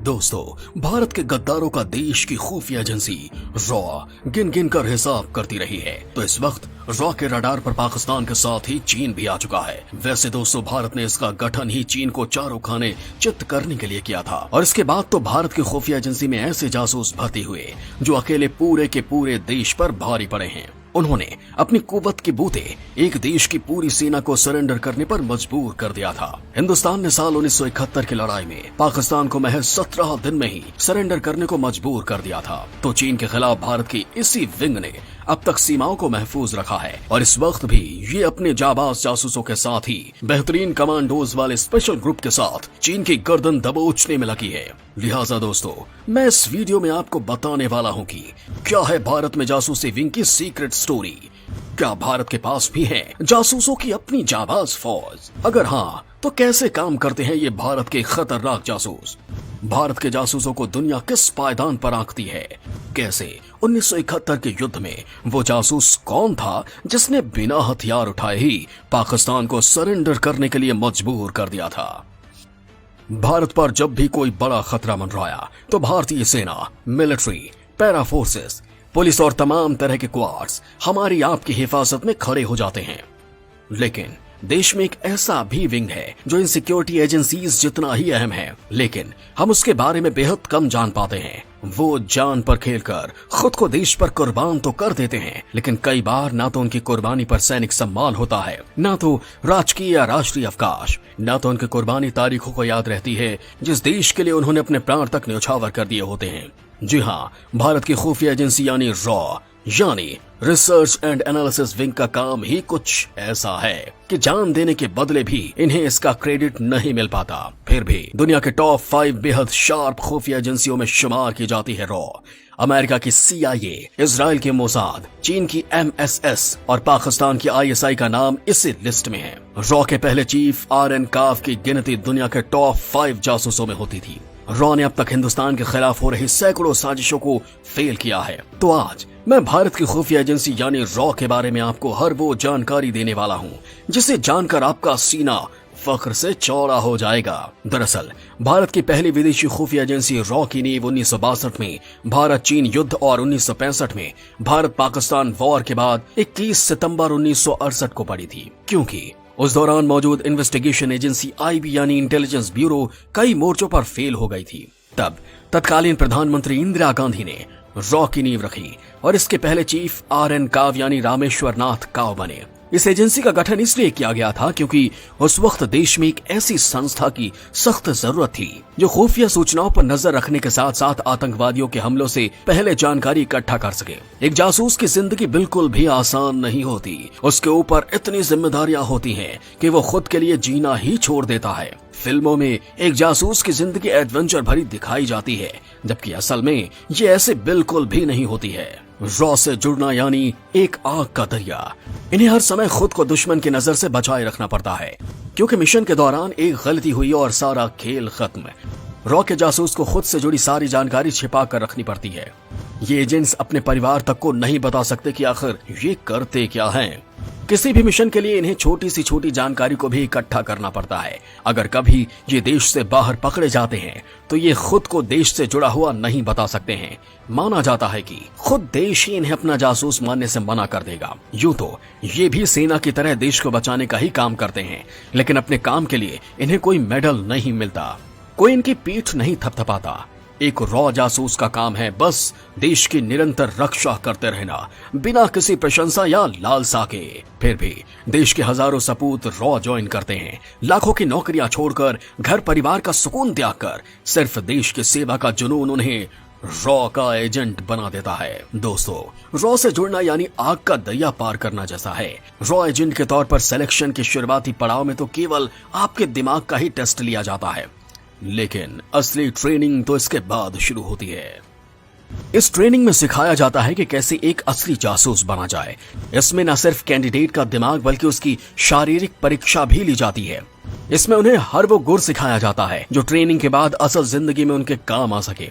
दोस्तों, भारत के गद्दारों का देश की खुफिया एजेंसी रॉ गिन गिन कर हिसाब करती रही है। तो इस वक्त रॉ के रडार पर पाकिस्तान के साथ ही चीन भी आ चुका है। वैसे दोस्तों, भारत ने इसका गठन ही चीन को चारों खाने चित्त करने के लिए किया था और इसके बाद तो भारत की खुफिया एजेंसी में ऐसे जासूस भर्ती हुए जो अकेले पूरे के पूरे देश पर भारी पड़े हैं। उन्होंने अपनी कुवत के बूते एक देश की पूरी सेना को सरेंडर करने पर मजबूर कर दिया था। हिंदुस्तान ने साल 1971 की लड़ाई में पाकिस्तान को महज 17 दिन में ही सरेंडर करने को मजबूर कर दिया था। तो चीन के खिलाफ भारत की इसी विंग ने अब तक सीमाओं को महफूज रखा है और इस वक्त भी ये अपने जाबाज जासूसों के साथ ही बेहतरीन कमांडोज वाले स्पेशल ग्रुप के साथ चीन की गर्दन दबोचने में लगी है। लिहाजा दोस्तों, मैं इस वीडियो में आपको बताने वाला हूँ कि क्या है भारत में जासूसी विंग की सीक्रेट स्टोरी। क्या भारत के पास भी है जासूसों की अपनी जाबाज फौज? अगर हाँ, तो कैसे काम करते हैं ये भारत के खतरनाक जासूस? भारत के जासूसों को दुनिया किस पायदान पर आंकती है? कैसे 1971 के युद्ध में वो जासूस कौन था जिसने बिना हथियार उठाए ही पाकिस्तान को सरेंडर करने के लिए मजबूर कर दिया था? भारत पर जब भी कोई बड़ा खतरा मंडराया तो भारतीय सेना, मिलिट्री, पैरा फोर्सेस, पुलिस और तमाम तरह के क्वार्ट्स हमारी आपकी हिफाजत में खड़े हो जाते हैं। लेकिन देश में एक ऐसा भी विंग है जो इन सिक्योरिटी एजेंसीज जितना ही अहम है, लेकिन हम उसके बारे में बेहद कम जान पाते हैं। वो जान पर खेलकर खुद को देश पर कुर्बान तो कर देते हैं, लेकिन कई बार ना तो उनकी कुर्बानी पर सैनिक सम्मान होता है, ना तो राजकीय या राष्ट्रीय अवकाश, ना तो उनकी कुर्बानी तारीखों को याद रहती है जिस देश के लिए उन्होंने अपने प्राण तक न्यौछावर कर दिए होते हैं। जी हाँ, भारत की खुफिया एजेंसी यानी रॉ यानी रिसर्च एंड एनालिसिस विंग का काम ही कुछ ऐसा है कि जान देने के बदले भी इन्हें इसका क्रेडिट नहीं मिल पाता। फिर भी दुनिया के टॉप 5 बेहद शार्प खुफिया एजेंसियों में शुमार की जाती है रॉ। अमेरिका की CIA, इजराइल की मोसाद, चीन की MSS और पाकिस्तान की ISI का नाम इसी लिस्ट में है। रॉ के पहले चीफ RN काफ की गिनती दुनिया के टॉप 5 जासूसों में होती थी। रॉ ने अब तक हिंदुस्तान के खिलाफ हो रही सैकड़ों साजिशों को फेल किया है। तो आज मैं भारत की खुफिया एजेंसी यानी रॉ के बारे में आपको हर वो जानकारी देने वाला हूँ जिसे जानकर आपका सीना फख्र से चौड़ा हो जाएगा। दरअसल भारत की पहली विदेशी खुफिया एजेंसी रॉ की नींव 1962 में भारत चीन युद्ध और 1965 में भारत पाकिस्तान वॉर के बाद 21 सितंबर 1968 को पड़ी थी, क्योंकि उस दौरान मौजूद इन्वेस्टिगेशन एजेंसी IB यानी इंटेलिजेंस ब्यूरो कई मोर्चों पर फेल हो गई थी। तब तत्कालीन प्रधानमंत्री इंदिरा गांधी ने रॉ की नींव रखी और इसके पहले चीफ RN काव यानी रामेश्वर नाथ काव बने। इस एजेंसी का गठन इसलिए किया गया था क्योंकि उस वक्त देश में एक ऐसी संस्था की सख्त जरूरत थी जो खुफिया सूचनाओं पर नजर रखने के साथ साथ आतंकवादियों के हमलों से पहले जानकारी इकट्ठा कर सके। एक जासूस की जिंदगी बिल्कुल भी आसान नहीं होती। उसके ऊपर इतनी जिम्मेदारियां होती हैं कि वो खुद के लिए जीना ही छोड़ देता है। फिल्मों में एक जासूस की जिंदगी एडवेंचर भरी दिखाई जाती है, जबकि असल में ये ऐसे बिल्कुल भी नहीं होती है। रॉ से जुड़ना यानी एक आग का दरिया। इन्हें हर समय खुद को दुश्मन की नजर से बचाए रखना पड़ता है, क्योंकि मिशन के दौरान एक गलती हुई और सारा खेल खत्म। रॉ के जासूस को खुद से जुड़ी सारी जानकारी छिपा कर रखनी पड़ती है। ये एजेंट्स अपने परिवार तक को नहीं बता सकते कि आखिर ये करते क्या हैं। किसी भी मिशन के लिए इन्हें छोटी सी छोटी जानकारी को भी इकट्ठा करना पड़ता है। अगर कभी ये देश से बाहर पकड़े जाते हैं तो ये खुद को देश से जुड़ा हुआ नहीं बता सकते हैं। माना जाता है कि खुद देश ही इन्हें अपना जासूस मानने से मना कर देगा। यूं तो ये भी सेना की तरह देश को बचाने का ही काम करते हैं, लेकिन अपने काम के लिए इन्हें कोई मेडल नहीं मिलता, कोई इनकी पीठ नहीं थपथपाता। एक रॉ जासूस का काम है बस देश की निरंतर रक्षा करते रहना, बिना किसी प्रशंसा या लालसा के। फिर भी देश के हजारों सपूत रॉ ज्वाइन करते हैं, लाखों की नौकरियां छोड़कर, घर परिवार का सुकून त्याग कर सिर्फ देश की सेवा का जुनून उन्हें रॉ का एजेंट बना देता है। दोस्तों, रॉ से जुड़ना यानी आग का दरिया पार करना जैसा है। रॉ एजेंट के तौर पर सिलेक्शन के शुरुआती पड़ाव में तो केवल आपके दिमाग का ही टेस्ट लिया जाता है, लेकिन असली ट्रेनिंग तो इसके बाद शुरू होती है। इस ट्रेनिंग में सिखाया जाता है कि कैसे एक असली जासूस बना जाए। इसमें न सिर्फ कैंडिडेट का दिमाग बल्कि उसकी शारीरिक परीक्षा भी ली जाती है। इसमें उन्हें हर वो गुर सिखाया जाता है जो ट्रेनिंग के बाद असल जिंदगी में उनके काम आ सके।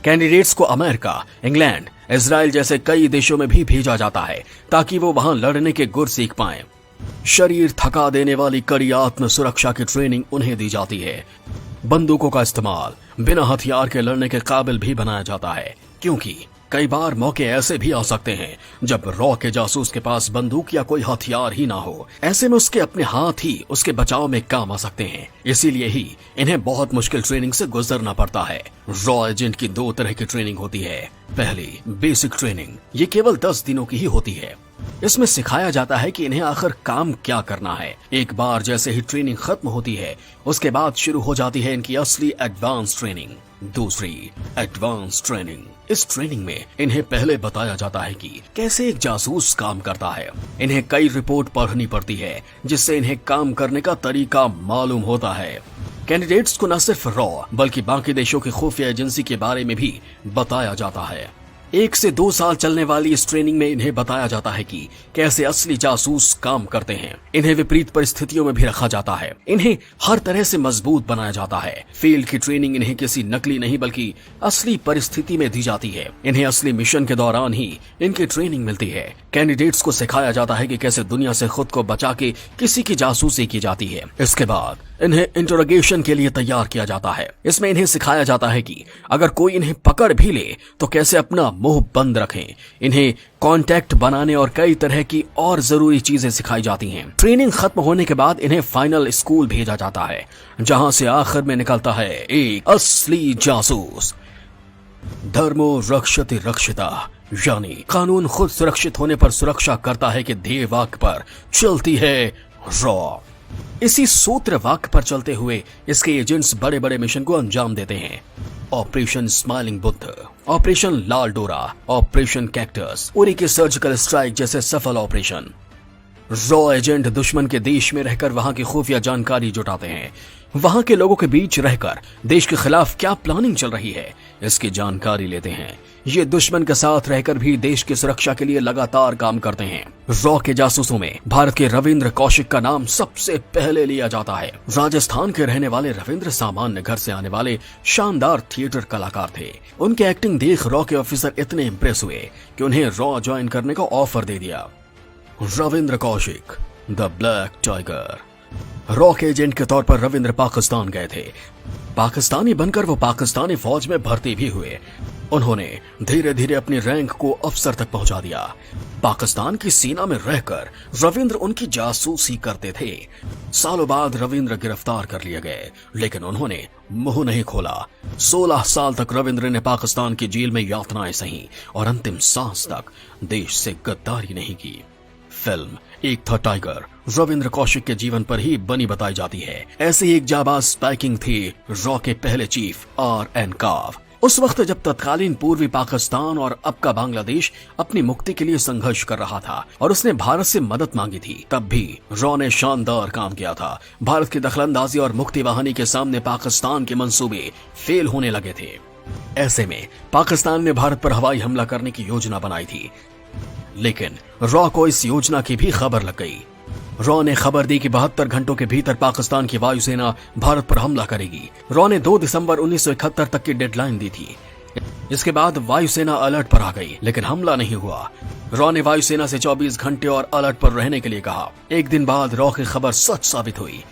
कैंडिडेट्स को अमेरिका, इंग्लैंड, इजराइल जैसे कई देशों में भी भेजा जाता है ताकि वो वहां लड़ने के गुर सीख पाएं। शरीर थका देने वाली कड़ी आत्म सुरक्षा की ट्रेनिंग उन्हें दी जाती है। बंदूकों का इस्तेमाल बिना हथियार के लड़ने के काबिल भी बनाया जाता है, क्योंकि कई बार मौके ऐसे भी आ सकते हैं जब रॉ के जासूस के पास बंदूक या कोई हथियार ही ना हो। ऐसे में उसके अपने हाथ ही उसके बचाव में काम आ सकते हैं। इसीलिए ही इन्हें बहुत मुश्किल ट्रेनिंग से गुजरना पड़ता है। रॉ एजेंट की 2 तरह की ट्रेनिंग होती है। पहली, बेसिक ट्रेनिंग। ये केवल 10 दिनों की ही होती है। इसमें सिखाया जाता है कि इन्हें आखिर काम क्या करना है। एक बार जैसे ही ट्रेनिंग खत्म होती है, उसके बाद शुरू हो जाती है इनकी असली एडवांस ट्रेनिंग। दूसरी, एडवांस ट्रेनिंग। इस ट्रेनिंग में इन्हें पहले बताया जाता है कि कैसे एक जासूस काम करता है। इन्हें कई रिपोर्ट पढ़नी पड़ती है, जिससे इन्हें काम करने का तरीका मालूम होता है। कैंडिडेट्स को न सिर्फ रॉ बल्कि बाकी देशों की खुफिया एजेंसी के बारे में भी बताया जाता है। 1 से 2 साल चलने वाली इस ट्रेनिंग में इन्हें बताया जाता है कि कैसे असली जासूस काम करते हैं। इन्हें विपरीत परिस्थितियों में भी रखा जाता है। इन्हें हर तरह से मजबूत बनाया जाता है। फील्ड की ट्रेनिंग इन्हें किसी नकली नहीं बल्कि असली परिस्थिति में दी जाती है। इन्हें असली मिशन के दौरान ही इनकी ट्रेनिंग मिलती है। कैंडिडेट्स को सिखाया जाता है कि कैसे दुनिया से खुद को बचा के किसी की जासूसी की जाती है। इसके बाद इन्हें इंटरोगेशन के लिए तैयार किया जाता है। इसमें इन्हें सिखाया जाता है कि अगर कोई इन्हें पकड़ भी ले तो कैसे अपना मुंह बंद रखें। इन्हें कांटेक्ट बनाने और कई तरह की और जरूरी चीजें सिखाई जाती हैं। ट्रेनिंग खत्म होने के बाद इन्हें फाइनल स्कूल भेजा जाता है, जहां से आखिर में निकलता है एक असली जासूस। धर्मो रक्षति रक्षिता, यानी कानून खुद सुरक्षित होने पर सुरक्षा करता है कि ध्येय वाक्य पर चलती है रॉ। इसी सूत्र वाक्य पर चलते हुए इसके एजेंट्स बड़े बड़े मिशन को अंजाम देते हैं। ऑपरेशन स्माइलिंग बुद्ध, ऑपरेशन लाल डोरा, ऑपरेशन कैक्टस, उरी के सर्जिकल स्ट्राइक जैसे सफल ऑपरेशन। रॉ एजेंट दुश्मन के देश में रहकर वहां की खुफिया जानकारी जुटाते हैं। वहां के लोगों के बीच रहकर देश के खिलाफ क्या प्लानिंग चल रही है, इसकी जानकारी लेते हैं। ये दुश्मन के साथ रहकर भी देश की सुरक्षा के लिए लगातार काम करते हैं। रॉ के जासूसों में भारत के रविंद्र कौशिक का नाम सबसे पहले लिया जाता है। राजस्थान के रहने वाले रविंद्र सामान्य घर से आने वाले शानदार थिएटर कलाकार थे। उनकी एक्टिंग देख रॉ के ऑफिसर इतने इम्प्रेस हुए कि उन्हें रॉ ज्वाइन करने का ऑफर दे दिया। Ravindra Kaushik, the black tiger. Raw के एजेंट के तौर पर रविंद्र पाकिस्तान गए थे। पाकिस्तानी बनकर वो पाकिस्तानी फौज में भर्ती भी हुए। उन्होंने धीरे धीरे अपनी रैंक को अफसर तक पहुंचा दिया। पाकिस्तान की सेना में रहकर रविंद्र उनकी जासूसी करते थे। सालों बाद रविंद्र गिरफ्तार कर लिए गए, लेकिन उन्होंने मुंह नहीं खोला। 16 साल तक रविंद्र ने पाकिस्तान की जेल में यातनाएं सही और अंतिम सांस तक देश से गद्दारी नहीं की। फिल्म एक था टाइगर रविंद्र कौशिक के जीवन पर ही बनी बताई जाती है। ऐसे ही एक जाबाज स्पाइकिंग थी रॉ के पहले चीफ R.N. काव। उस वक्त जब तत्कालीन पूर्वी पाकिस्तान और अब का बांग्लादेश अपनी मुक्ति के लिए संघर्ष कर रहा था और उसने भारत से मदद मांगी थी, तब भी रॉ ने शानदार काम किया था। भारत की दखलंदाजी और मुक्ति वाहिनी के सामने पाकिस्तान के मंसूबे फेल होने लगे थे। ऐसे में पाकिस्तान ने भारत पर हवाई हमला करने की योजना बनाई थी, लेकिन रॉ को इस योजना की भी खबर लग गई। रॉ ने खबर दी कि 72 घंटों के भीतर पाकिस्तान की वायुसेना भारत पर हमला करेगी। रॉ ने 2 दिसंबर 1971 तक की डेडलाइन दी थी। इसके बाद वायुसेना अलर्ट पर आ गई, लेकिन हमला नहीं हुआ। रॉ ने वायुसेना से 24 घंटे और अलर्ट पर रहने के लिए कहा। एक दिन बाद रॉ की खबर सच साबित हुई।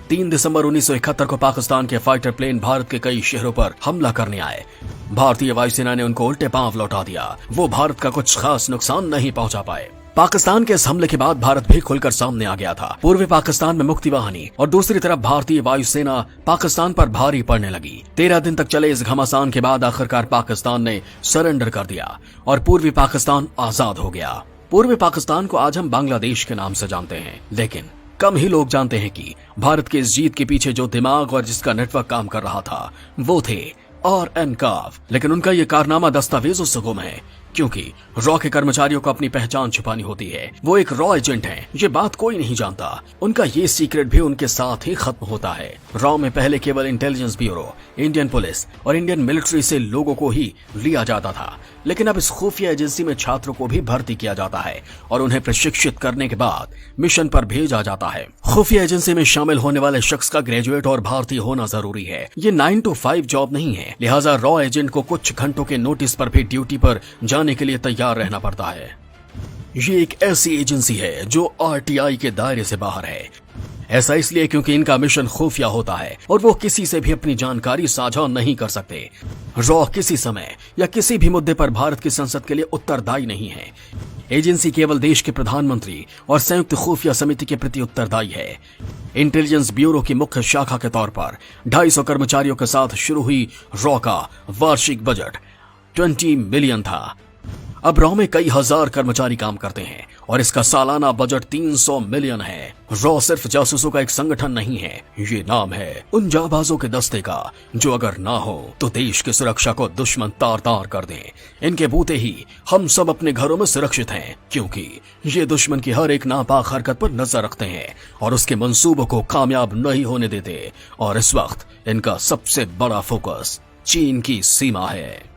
3 दिसंबर 1971 को पाकिस्तान के फाइटर प्लेन भारत के कई शहरों पर हमला करने आए। भारतीय वायुसेना ने उनको उल्टे पांव लौटा दिया। वो भारत का कुछ खास नुकसान नहीं पहुंचा पाए। पाकिस्तान के इस हमले के बाद भारत भी खुलकर सामने आ गया था। पूर्वी पाकिस्तान में मुक्ति वाहिनी और दूसरी तरफ भारतीय वायुसेना पाकिस्तान पर भारी पड़ने लगी। 13 दिन तक चले इस घमासान के बाद आखिरकार पाकिस्तान ने सरेंडर कर दिया और पूर्वी पाकिस्तान आजाद हो गया। पूर्वी पाकिस्तान को आज हम बांग्लादेश के नाम से जानते हैं, लेकिन कम ही लोग जानते हैं कि भारत के इस जीत के पीछे जो दिमाग और जिसका नेटवर्क काम कर रहा था वो थे R.N. काव। लेकिन उनका ये कारनामा दस्तावेजों से गुम है, क्योंकि रॉ के कर्मचारियों को अपनी पहचान छुपानी होती है। वो एक रॉ एजेंट हैं, ये बात कोई नहीं जानता। उनका ये सीक्रेट भी उनके साथ ही खत्म होता है। रॉ में पहले केवल इंटेलिजेंस ब्यूरो, इंडियन पुलिस और इंडियन मिलिट्री से लोगों को ही लिया जाता था, लेकिन अब इस खुफिया एजेंसी में छात्रों को भी भर्ती किया जाता है और उन्हें प्रशिक्षित करने के बाद मिशन पर भेजा जाता है। खुफिया एजेंसी में शामिल होने वाले शख्स का ग्रेजुएट और भारतीय होना जरूरी है। ये 9 to 5 जॉब नहीं है, लिहाजा रॉ एजेंट को कुछ घंटों के नोटिस पर भी ड्यूटी पर जाने के लिए तैयार रहना पड़ता है। ये एक ऐसी एजेंसी है जो RTI के दायरे से बाहर है। ऐसा इसलिए क्योंकि इनका मिशन खुफिया होता है और वो किसी से भी अपनी जानकारी साझा नहीं कर सकते। रॉ किसी समय या किसी भी मुद्दे पर भारत की संसद के लिए उत्तरदायी नहीं है। एजेंसी केवल देश के प्रधानमंत्री और संयुक्त खुफिया समिति के प्रति उत्तरदायी है। इंटेलिजेंस ब्यूरो की मुख्य शाखा के तौर पर 250 कर्मचारियों के साथ शुरू हुई रॉ का वार्षिक बजट 20 मिलियन था। अब रॉ में कई हजार कर्मचारी काम करते हैं और इसका सालाना बजट 300 मिलियन है। रॉ सिर्फ जासूसों का एक संगठन नहीं है, ये नाम है उन जाबाजों के दस्ते का जो अगर ना हो तो देश की सुरक्षा को दुश्मन तार तार कर दें। इनके बूते ही हम सब अपने घरों में सुरक्षित हैं, क्योंकि ये दुश्मन की हर एक नापाक हरकत पर नजर रखते हैं और उसके मंसूबों को कामयाब नहीं होने देते। और इस वक्त इनका सबसे बड़ा फोकस चीन की सीमा है।